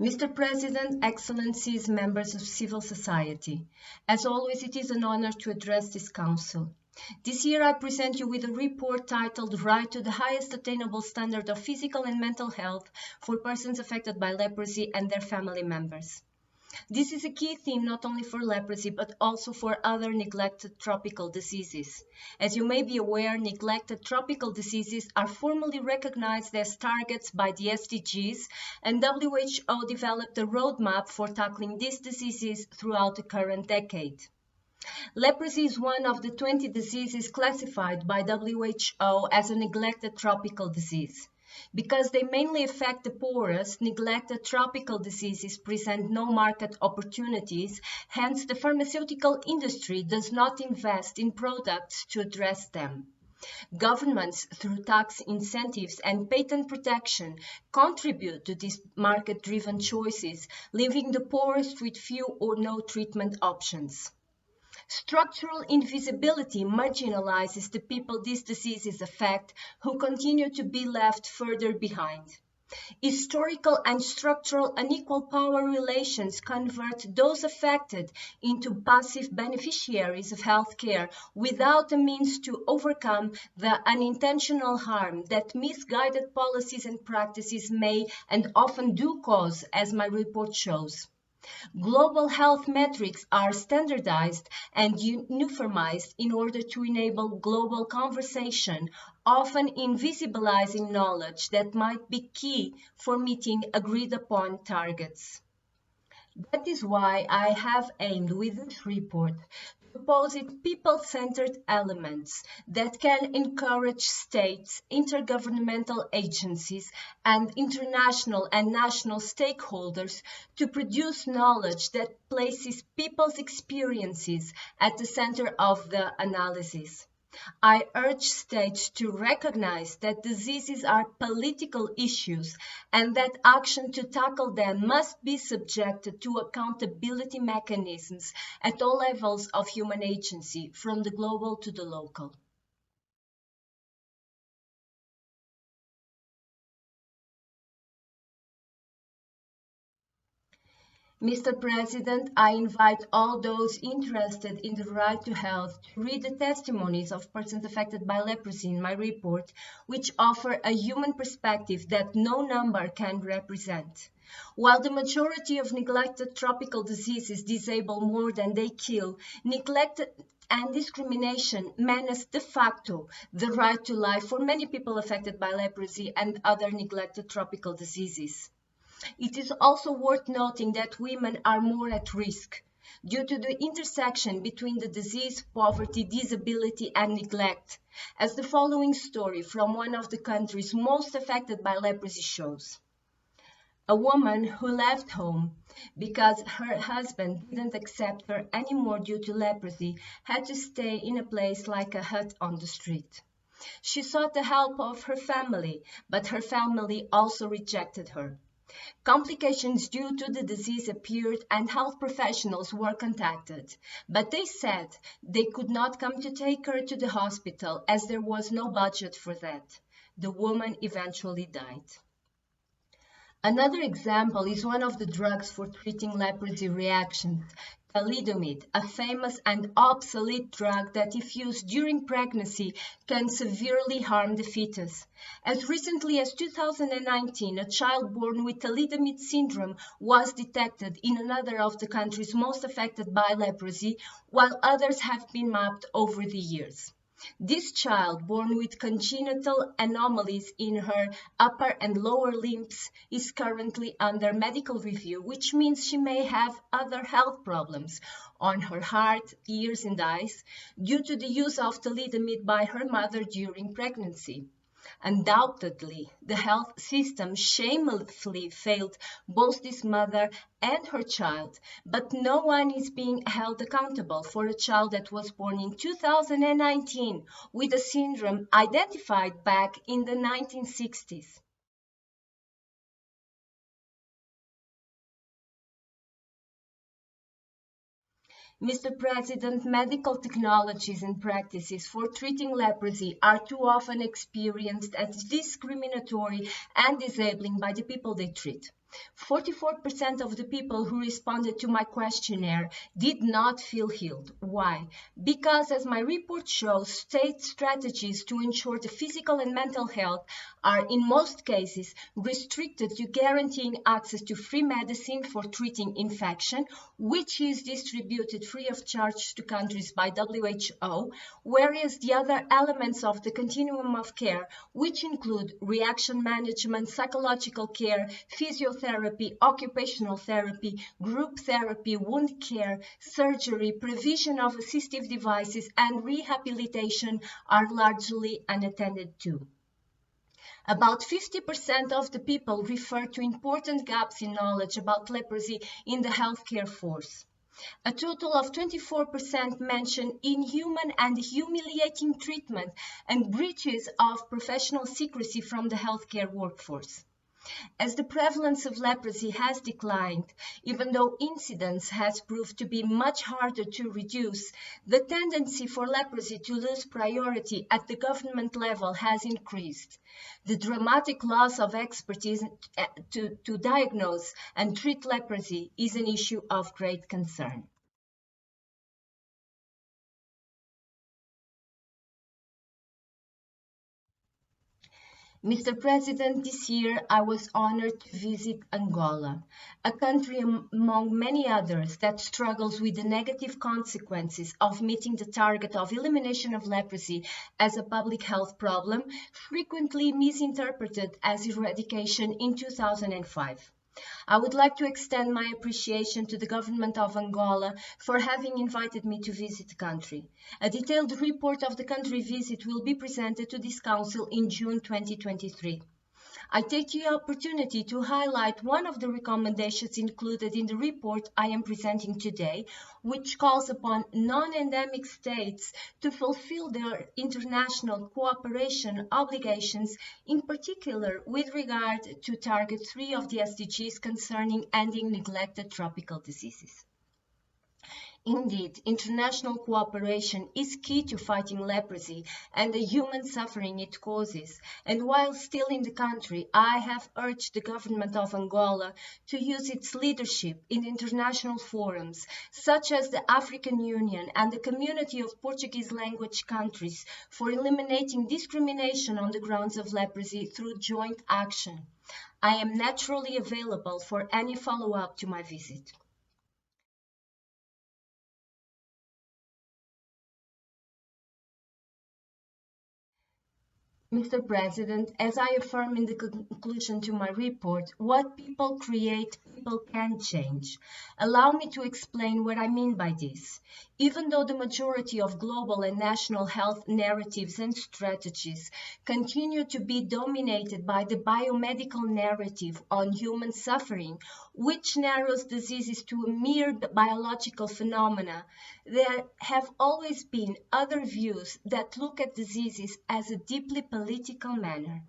Mr. President, Excellencies, members of civil society, as always, it is an honor to address this Council. This year I present you with a report titled Right to the Highest Attainable Standard of Physical and Mental Health for Persons Affected by Leprosy and Their Family Members. This is a key theme not only for leprosy but also for other neglected tropical diseases. As you may be aware, neglected tropical diseases are formally recognized as targets by the SDGs, and WHO developed a roadmap for tackling these diseases throughout the current decade. Leprosy is one of the 20 diseases classified by WHO as a neglected tropical disease. Because they mainly affect the poorest, neglected tropical diseases present no market opportunities, hence the pharmaceutical industry does not invest in products to address them. Governments, through tax incentives and patent protection, contribute to these market-driven choices, leaving the poorest with few or no treatment options. Structural invisibility marginalizes the people these diseases affect, who continue to be left further behind. Historical and structural unequal power relations convert those affected into passive beneficiaries of healthcare without a means to overcome the unintentional harm that misguided policies and practices may and often do cause, as my report shows. Global health metrics are standardized and uniformized in order to enable global conversation, often invisibilizing knowledge that might be key for meeting agreed-upon targets. That is why I have aimed with this report to posit people-centered elements that can encourage states, intergovernmental agencies, and international and national stakeholders to produce knowledge that places people's experiences at the center of the analysis. I urge states to recognize that diseases are political issues and that action to tackle them must be subjected to accountability mechanisms at all levels of human agency, from the global to the local. Mr. President, I invite all those interested in the right to health to read the testimonies of persons affected by leprosy in my report, which offer a human perspective that no number can represent. While the majority of neglected tropical diseases disable more than they kill, neglect and discrimination menace de facto the right to life for many people affected by leprosy and other neglected tropical diseases. It is also worth noting that women are more at risk due to the intersection between the disease, poverty, disability, and neglect, as the following story from one of the countries most affected by leprosy shows. A woman who left home because her husband didn't accept her anymore due to leprosy had to stay in a place like a hut on the street. She sought the help of her family, but her family also rejected her. Complications due to the disease appeared and health professionals were contacted, but they said they could not come to take her to the hospital as there was no budget for that. The woman eventually died. Another example is one of the drugs for treating leprosy reactions, Thalidomide, a famous and obsolete drug that, if used during pregnancy, can severely harm the fetus. As recently as 2019, a child born with Thalidomide syndrome was detected in another of the countries most affected by leprosy, while others have been mapped over the years. This child, born with congenital anomalies in her upper and lower limbs, is currently under medical review, which means she may have other health problems on her heart, ears, and eyes due to the use of thalidomide by her mother during pregnancy. Undoubtedly, the health system shamelessly failed both this mother and her child, but no one is being held accountable for a child that was born in 2019 with a syndrome identified back in the 1960s. Mr. President, medical technologies and practices for treating leprosy are too often experienced as discriminatory and disabling by the people they treat. 44% of the people who responded to my questionnaire did not feel healed. Why? Because, as my report shows, state strategies to ensure the physical and mental health are, in most cases, restricted to guaranteeing access to free medicine for treating infection, which is distributed free of charge to countries by WHO, whereas the other elements of the continuum of care, which include reaction management, psychological care, physiotherapy, occupational therapy, group therapy, wound care, surgery, provision of assistive devices, and rehabilitation are largely unattended to. About 50% of the people refer to important gaps in knowledge about leprosy in the healthcare force. A total of 24% mention inhuman and humiliating treatment and breaches of professional secrecy from the healthcare workforce. As the prevalence of leprosy has declined, even though incidence has proved to be much harder to reduce, the tendency for leprosy to lose priority at the government level has increased. The dramatic loss of expertise to diagnose and treat leprosy is an issue of great concern. Mr. President, this year I was honored to visit Angola, a country among many others that struggles with the negative consequences of meeting the target of elimination of leprosy as a public health problem, frequently misinterpreted as eradication in 2005. I would like to extend my appreciation to the government of Angola for having invited me to visit the country. A detailed report of the country visit will be presented to this Council in June 2023. I take the opportunity to highlight one of the recommendations included in the report I am presenting today, which calls upon non-endemic states to fulfill their international cooperation obligations, in particular with regard to Target 3 of the SDGs concerning ending neglected tropical diseases. Indeed, international cooperation is key to fighting leprosy and the human suffering it causes, and while still in the country, I have urged the government of Angola to use its leadership in international forums, such as the African Union and the Community of Portuguese language countries, for eliminating discrimination on the grounds of leprosy through joint action. I am naturally available for any follow-up to my visit. Mr. President, as I affirm in the conclusion to my report, what people create, people can change. Allow me to explain what I mean by this. Even though the majority of global and national health narratives and strategies continue to be dominated by the biomedical narrative on human suffering, which narrows diseases to a mere biological phenomena, there have always been other views that look at diseases as a deeply political manner.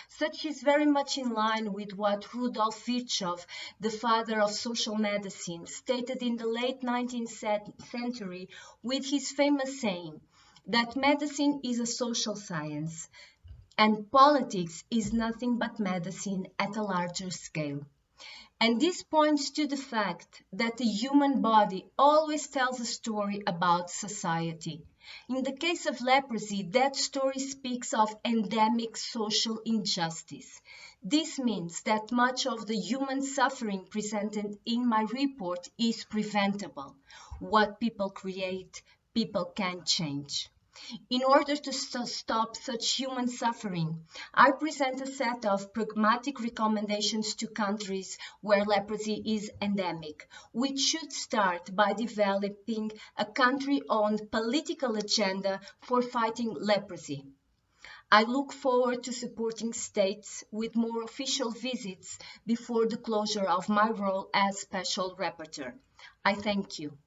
Such is very much in line with what Rudolf Virchow, the father of social medicine, stated in the late 19th century with his famous saying that medicine is a social science and politics is nothing but medicine at a larger scale. And this points to the fact that the human body always tells a story about society. In the case of leprosy, that story speaks of endemic social injustice. This means that much of the human suffering presented in my report is preventable. What people create, people can change. In order to stop such human suffering, I present a set of pragmatic recommendations to countries where leprosy is endemic, which should start by developing a country-owned political agenda for fighting leprosy. I look forward to supporting states with more official visits before the closure of my role as Special Rapporteur. I thank you.